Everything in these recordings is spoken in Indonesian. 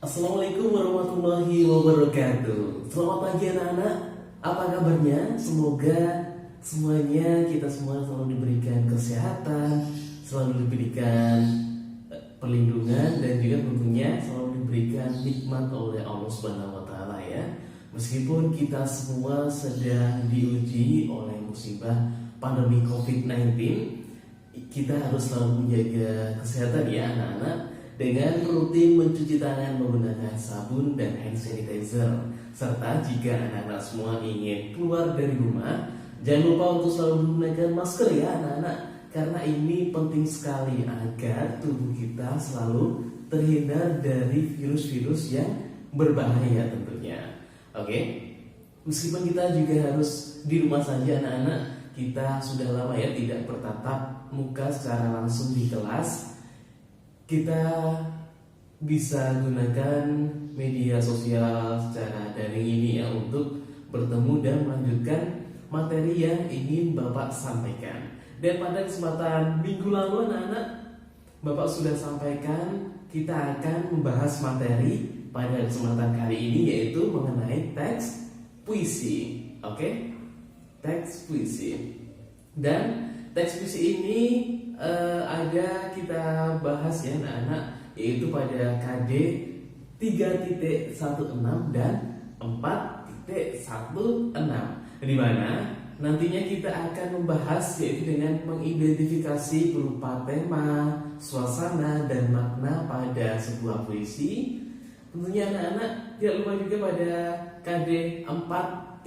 Assalamualaikum warahmatullahi wabarakatuh. Selamat pagi anak-anak. Apa kabarnya? Semoga semuanya kita semua selalu diberikan kesehatan, selalu diberikan perlindungan dan juga tentunya selalu diberikan nikmat oleh Allah Subhanahu wa taala ya. Meskipun kita semua sedang diuji oleh musibah pandemi Covid-19, kita harus selalu menjaga kesehatan ya anak-anak, dengan rutin mencuci tangan menggunakan sabun dan hand sanitizer. Serta jika anak-anak semua ingin keluar dari rumah, jangan lupa untuk selalu menggunakan masker ya anak-anak, karena ini penting sekali agar tubuh kita selalu terhindar dari virus-virus yang berbahaya tentunya. Oke, meskipun kita juga harus di rumah saja anak-anak, kita sudah lama ya tidak bertatap muka secara langsung di kelas. Kita bisa gunakan media sosial secara daring ini ya untuk bertemu dan melanjutkan materi yang ingin Bapak sampaikan. Dan pada kesempatan minggu lalu anak-anak, Bapak sudah sampaikan kita akan membahas materi pada kesempatan kali ini yaitu mengenai teks puisi. Oke? Teks puisi. Dan teks puisi ini ada kita bahas ya anak-anak, yaitu pada KD 3.16 dan 4.16, di mana nantinya kita akan membahas yaitu dengan mengidentifikasi berupa tema, suasana, dan makna pada sebuah puisi. Tentunya anak-anak tidak lupa juga pada KD 4.16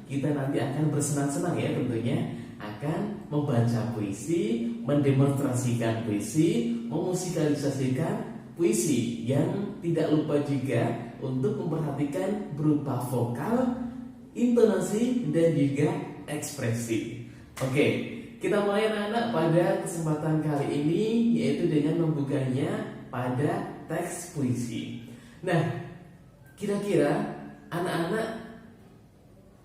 kita nanti akan bersenang-senang ya tentunya, akan membaca puisi, mendemonstrasikan puisi, memusikalisasikan puisi, yang tidak lupa juga untuk memperhatikan berupa vokal, intonasi, dan juga ekspresi. Oke, kita mulai anak-anak pada kesempatan kali ini yaitu dengan membukanya pada teks puisi. Nah, kira-kira anak-anak,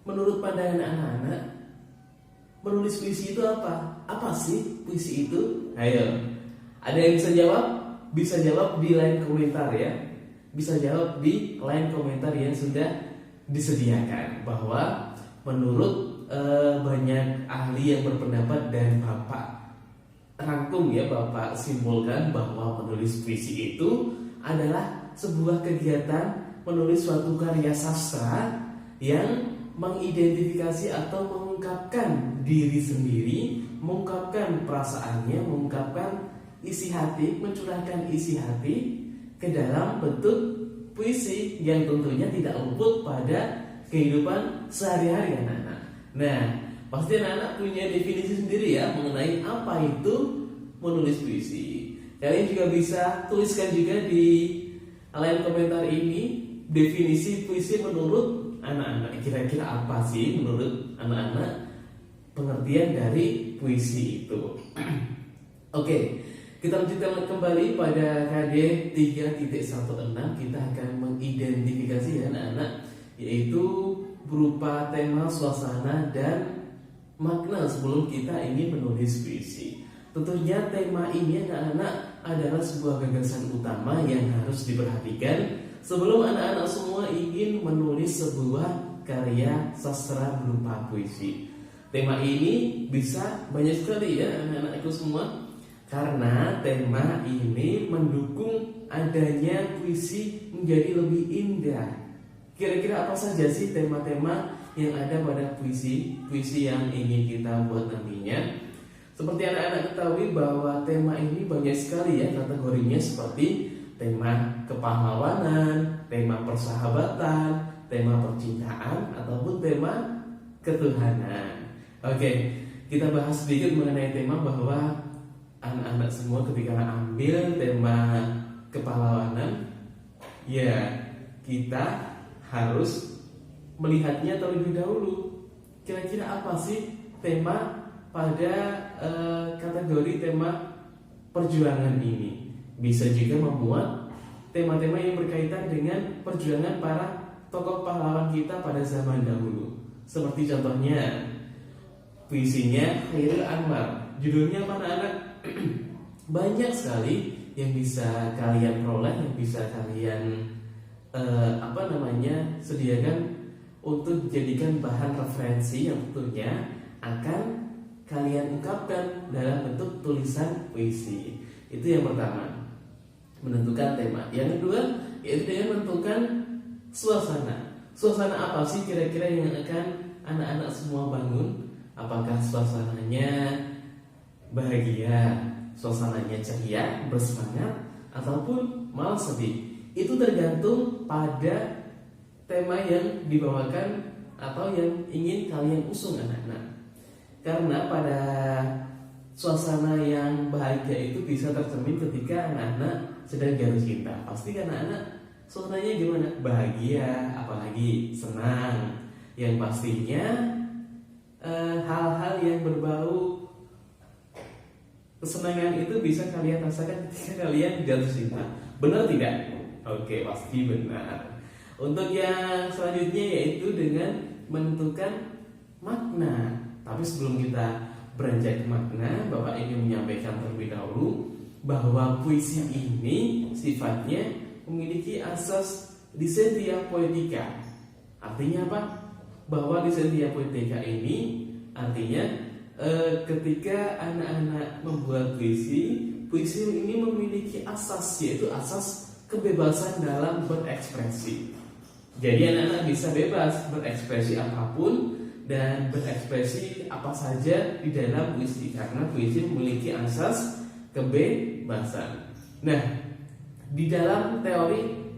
menurut pandangan anak-anak, menulis puisi itu apa? Apa sih puisi itu? Ayo, ada yang bisa jawab? Bisa jawab di line komentar ya. Bisa jawab di line komentar yang sudah disediakan. Bahwa menurut banyak ahli yang berpendapat dan Bapak rangkum ya, Bapak simpulkan bahwa menulis puisi itu adalah sebuah kegiatan menulis suatu karya sastra yang mengidentifikasi atau mengungkapkan diri sendiri, mengungkapkan perasaannya, mengungkapkan isi hati, mencurahkan isi hati ke dalam bentuk puisi yang tentunya tidak luput pada kehidupan sehari-hari anak-anak. Nah, pasti anak-anak punya definisi sendiri ya mengenai apa itu menulis puisi. Kalian juga bisa tuliskan juga di line komentar ini definisi puisi menurut anak-anak. Kira-kira apa sih menurut anak-anak pengertian dari puisi itu? Oke, kita lanjutkan kembali pada KD 3.16. Kita akan mengidentifikasi ya anak-anak, yaitu berupa tema, suasana, dan makna sebelum kita ingin menulis puisi. Tentunya tema ini anak-anak adalah sebuah gagasan utama yang harus diperhatikan sebelum anak-anak semua ingin menulis sebuah karya sastra berupa puisi. Tema ini bisa banyak sekali ya anak-anakku semua, karena tema ini mendukung adanya puisi menjadi lebih indah. Kira-kira apa saja sih tema-tema yang ada pada puisi yang ingin kita buat nantinya? Seperti anak-anak ketahui bahwa tema ini banyak sekali ya kategorinya, seperti tema kepahlawanan, tema persahabatan, tema percintaan, ataupun tema ketuhanan. Oke, kita bahas sedikit mengenai tema, bahwa anak-anak semua ketika ambil tema kepahlawanan, ya kita harus melihatnya terlebih dahulu. Kira-kira apa sih tema pada kategori tema perjuangan ini? Bisa juga membuat tema-tema yang berkaitan dengan perjuangan para tokoh pahlawan kita pada zaman dahulu. Seperti contohnya puisinya Khairil Anwar. Judulnya apa anak-anak? Banyak sekali yang bisa kalian peroleh, yang bisa kalian sediakan untuk dijadikan bahan referensi yang tentunya akan kalian ungkapkan dalam bentuk tulisan puisi. Itu yang pertama, menentukan tema. Yang kedua, yaitu dengan menentukan suasana. Suasana apa sih kira-kira yang akan anak-anak semua bangun? Apakah suasananya bahagia, suasananya ceria, bersemangat, ataupun malah sedih? Itu tergantung pada tema yang dibawakan atau yang ingin kalian usung anak-anak. Karena pada suasana yang bahagia itu bisa tercermin ketika anak-anak sedang jatuh cinta. Pasti anak-anak suasananya gimana? Bahagia, apalagi senang. Yang pastinya hal-hal yang berbau kesenangan itu bisa kalian rasakan ketika kalian jatuh cinta. Benar tidak? Oke, pasti benar. Untuk yang selanjutnya yaitu dengan menentukan makna. Tapi sebelum kita beranjak ke makna, Bapak ingin menyampaikan terlebih dahulu bahwa puisi ini sifatnya memiliki asas Licentia Poetica. Artinya apa? Bahwa Licentia Poetica ini artinya ketika anak-anak membuat puisi ini memiliki asas, yaitu asas kebebasan dalam berekspresi. Jadi anak-anak bisa bebas berekspresi apapun dan berekspresi apa saja di dalam puisi, karena puisi memiliki asas kebebasan. Nah, di dalam teori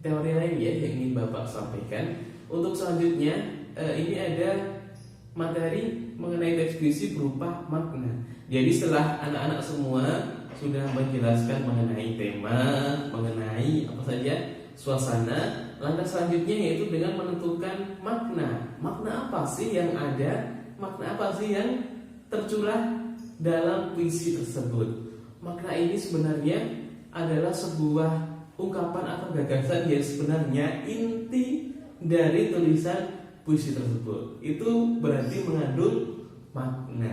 teori lain ya yang ingin Bapak sampaikan. Untuk selanjutnya ini ada materi mengenai teks puisi berupa makna. Jadi setelah anak-anak semua sudah menjelaskan mengenai tema, mengenai apa saja suasana, langkah selanjutnya yaitu dengan menentukan makna. Makna apa sih yang ada? Makna apa sih yang tercurah dalam puisi tersebut? Makna ini sebenarnya adalah sebuah ungkapan atau gagasan yang sebenarnya inti dari tulisan puisi tersebut. Itu berarti mengandung makna.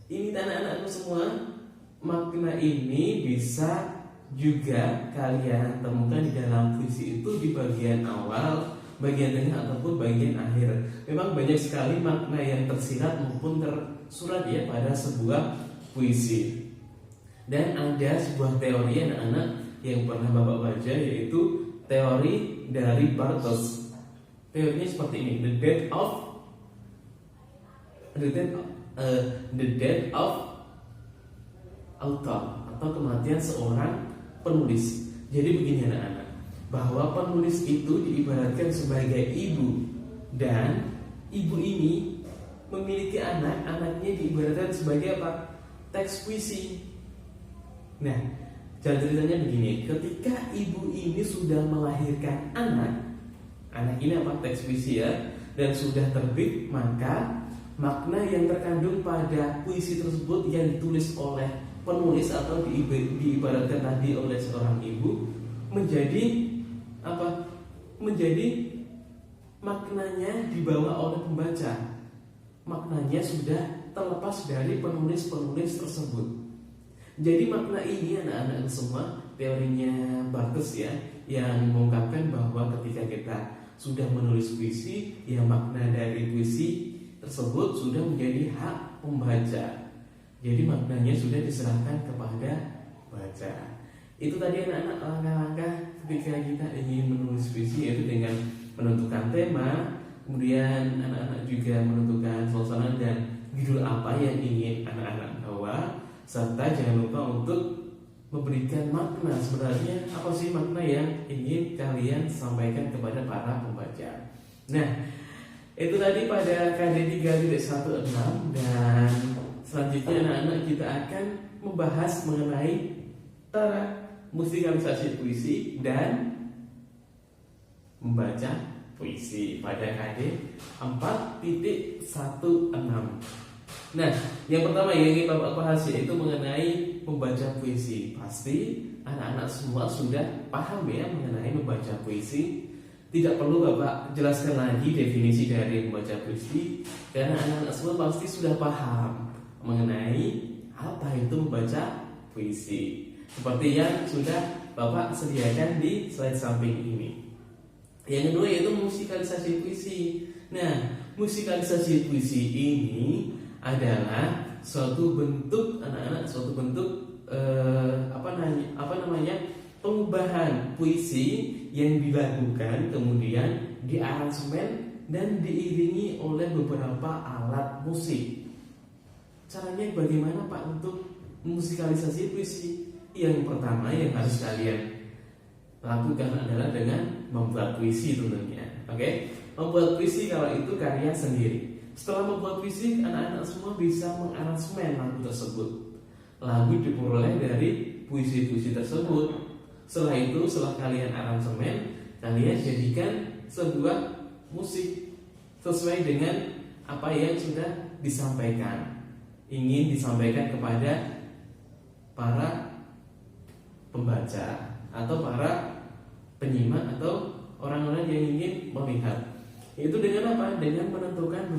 Ini anak-anakku semua, makna ini bisa juga kalian temukan di dalam puisi itu di bagian awal, bagian tengah ataupun bagian akhir. Memang banyak sekali makna yang tersirat maupun tersurat ya pada sebuah puisi. Dan ada sebuah teori anak-anak yang pernah Bapak baca, yaitu teori dari Bartos. Teorinya seperti ini: the death of author, atau kematian seorang penulis. Jadi begini anak-anak, bahwa penulis itu diibaratkan sebagai ibu, dan ibu ini memiliki anak, anaknya diibaratkan sebagai apa? Teks puisi. Nah, jalan ceritanya begini: ketika ibu ini sudah melahirkan anak ini apa? Teks puisi ya, dan sudah terbit, maka makna yang terkandung pada puisi tersebut yang ditulis oleh penulis atau diibaratkan tadi oleh seorang ibu menjadi apa? Menjadi maknanya dibawa oleh pembaca. Maknanya sudah terlepas dari penulis-penulis tersebut. Jadi makna ini anak-anak semua, teorinya Barthes ya, yang mengungkapkan bahwa ketika kita sudah menulis puisi, ya makna dari puisi tersebut sudah menjadi hak pembaca. Jadi maknanya sudah diserahkan kepada baca. Itu tadi anak-anak langkah-langkah ketika kita ingin menulis puisi, yaitu dengan menentukan tema, kemudian anak-anak juga menentukan suasana dan judul apa yang ingin anak-anak bawa, serta jangan lupa untuk memberikan makna. Sebenarnya apa sih makna yang ingin kalian sampaikan kepada para pembaca? Nah, itu tadi pada KD 3.16, dan selanjutnya anak-anak kita akan membahas mengenai cara musikalisasi puisi dan membaca puisi pada KD 4.16. Nah, yang pertama yang ingin Bapak bahas yaitu mengenai membaca puisi. Pasti anak-anak semua sudah paham ya mengenai membaca puisi. Tidak perlu Bapak jelaskan lagi definisi dari membaca puisi, karena anak-anak semua pasti sudah paham mengenai apa itu membaca puisi. Seperti yang sudah Bapak sediakan di slide samping ini. Yang kedua yaitu musikalisasi puisi. Nah, musikalisasi puisi ini adalah suatu bentuk anak-anak, suatu bentuk pengubahan puisi yang dilakukan kemudian diaransemen dan diiringi oleh beberapa alat musik. Caranya bagaimana Pak untuk musikalisasi puisi? Yang pertama yang harus kalian lakukan adalah dengan membuat puisi tentunya. Oke? Membuat puisi kalau itu karya sendiri. Setelah membuat puisi, anak-anak semua bisa mengaransemen lagu tersebut. Lagu diperoleh dari puisi-puisi tersebut. Setelah itu, setelah kalian aransemen, kalian jadikan sebuah musik sesuai dengan apa yang sudah disampaikan, ingin disampaikan kepada para pembaca atau para penyimak atau orang-orang yang ingin melihat. Itu dengan apa? Dengan menentukan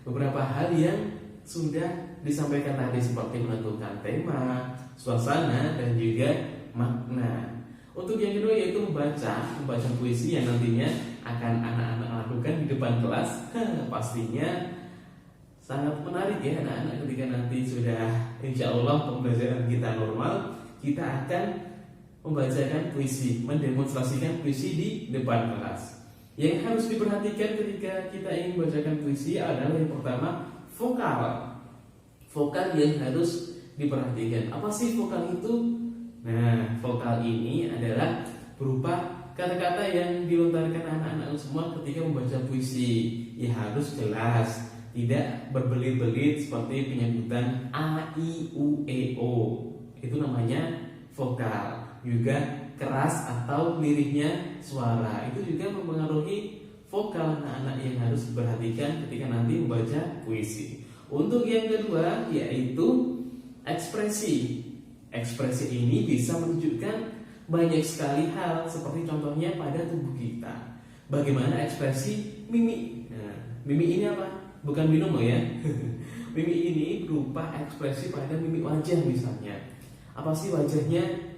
beberapa hal yang sudah disampaikan tadi, seperti menentukan tema, suasana, dan juga makna. Untuk yang kedua yaitu membaca puisi yang nantinya akan anak-anak lakukan di depan kelas. Pastinya sangat menarik ya anak-anak, ketika nanti sudah insya Allah pembelajaran kita normal, kita akan membacakan puisi, mendemonstrasikan puisi di depan kelas. Yang harus diperhatikan ketika kita ingin membacakan puisi adalah yang pertama vokal yang harus diperhatikan. Apa sih vokal itu? Nah, vokal ini adalah berupa kata-kata yang dilontarkan anak-anak semua ketika membaca puisi. Ya harus jelas, tidak berbelit-belit seperti penyebutan a, i, u, e, o. Itu namanya vokal. Juga keras atau lirihnya suara. Itu juga mempengaruhi vokal anak-anak yang harus diperhatikan ketika nanti membaca puisi. Untuk yang kedua yaitu ekspresi. Ekspresi ini bisa menunjukkan banyak sekali hal, seperti contohnya pada tubuh kita. Bagaimana ekspresi mimik? Nah, mimik ini apa? Bukan minum ya. Mimik ini berupa ekspresi pada mimik wajah misalnya. Apa sih wajahnya?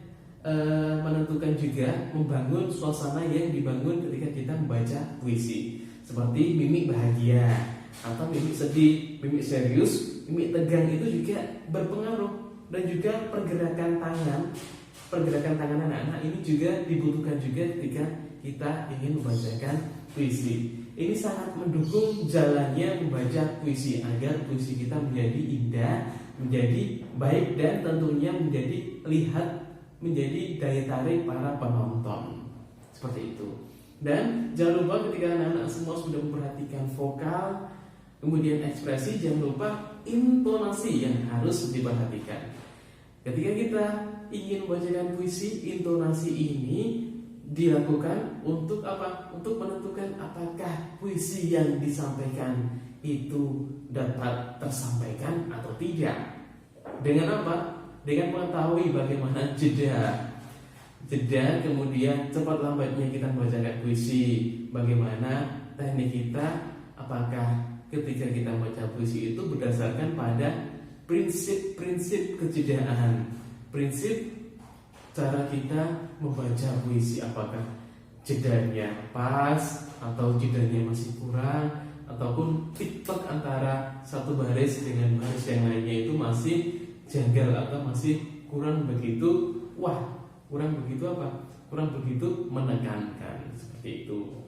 Menentukan juga, membangun suasana yang dibangun ketika kita membaca puisi. Seperti mimik bahagia atau mimik sedih, mimik serius, mimik tegang itu juga berpengaruh. Dan juga pergerakan tangan anak-anak ini juga dibutuhkan juga ketika kita ingin membacakan puisi. Ini sangat mendukung jalannya membaca puisi agar puisi kita menjadi indah, menjadi baik, dan tentunya menjadi daya tarik para penonton. Seperti itu. Dan jangan lupa ketika anak-anak semua sudah memperhatikan vokal, kemudian ekspresi, jangan lupa intonasi yang harus diperhatikan. Ketika kita ingin membacakan puisi, intonasi ini dilakukan untuk apa? Untuk menentukan apakah puisi yang disampaikan itu dapat tersampaikan atau tidak. Dengan apa? Dengan mengetahui bagaimana jeda, kemudian cepat lambatnya kita membacakan puisi, bagaimana teknik kita, apakah ketika kita membaca puisi itu berdasarkan pada prinsip kejedaan, prinsip cara kita membaca puisi, apakah jedanya pas atau jedanya masih kurang, ataupun tiktok antara satu baris dengan baris yang lainnya itu masih janggal atau masih kurang begitu menekankan, seperti itu.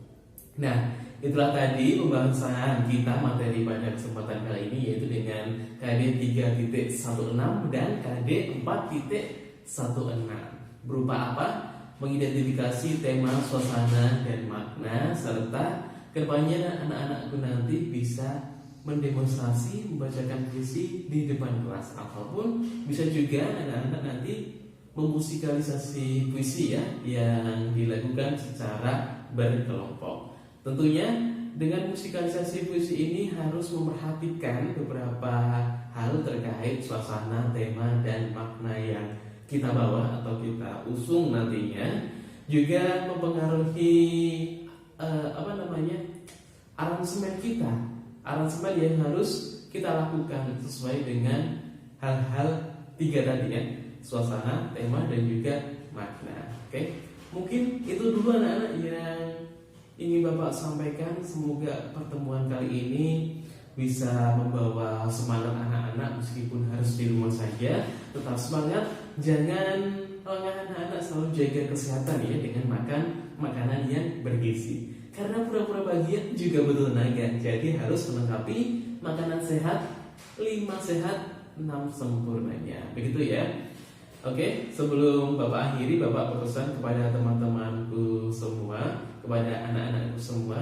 Nah, itulah tadi pembahasan kita materi pada kesempatan kali ini, yaitu dengan KD 3.16 dan KD 4.16. Berupa apa? Mengidentifikasi tema, suasana, dan makna, serta kedepannya anak-anakku nanti bisa mendemonstrasi membacakan puisi di depan kelas, ataupun bisa juga anak-anak nanti memusikalisasi puisi ya, yang dilakukan secara berkelompok. Tentunya dengan musikalisasi puisi ini harus memperhatikan beberapa hal terkait suasana, tema, dan makna yang kita bawa atau kita usung nantinya. Juga mempengaruhi aransemen kita, aransemen yang harus kita lakukan sesuai dengan hal-hal 3 tadi ya, suasana, tema, dan juga makna. Oke, mungkin itu dulu anak-anak yang ingin Bapak sampaikan. Semoga pertemuan kali ini bisa membawa semangat anak-anak meskipun harus di rumah saja. Tetap semangat, jangan lengah anak-anak, selalu jaga kesehatan ya dengan makan makanan yang bergizi. Karena pura-pura bahagia juga butuh tenaga, jadi harus melengkapi makanan sehat, 5 sehat, 6 sempurnanya. Begitu ya. Oke, sebelum Bapak akhiri, Bapak berpesan kepada teman-temanku semua, kepada anak-anakku semua,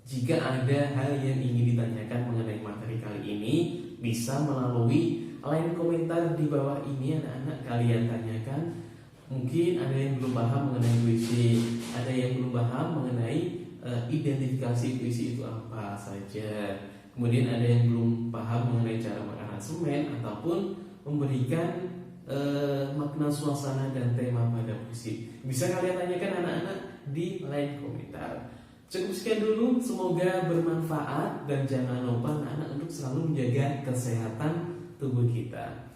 jika ada hal yang ingin ditanyakan mengenai materi kali ini, bisa melalui line komentar di bawah ini anak-anak kalian tanyakan. Mungkin ada yang belum paham mengenai puisi, ada yang belum paham mengenai identifikasi puisi itu apa saja. Kemudian ada yang belum paham mengenai cara mengaransemen ataupun memberikan makna suasana dan tema pada puisi. Bisa kalian tanyakan anak-anak di line komentar. Cukup sekian dulu, semoga bermanfaat dan jangan lupa anak-anak untuk selalu menjaga kesehatan tubuh kita.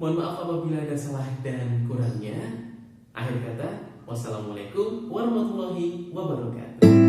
Mohon maaf apabila ada salah dan kurangnya. Akhir kata, wassalamualaikum warahmatullahi wabarakatuh.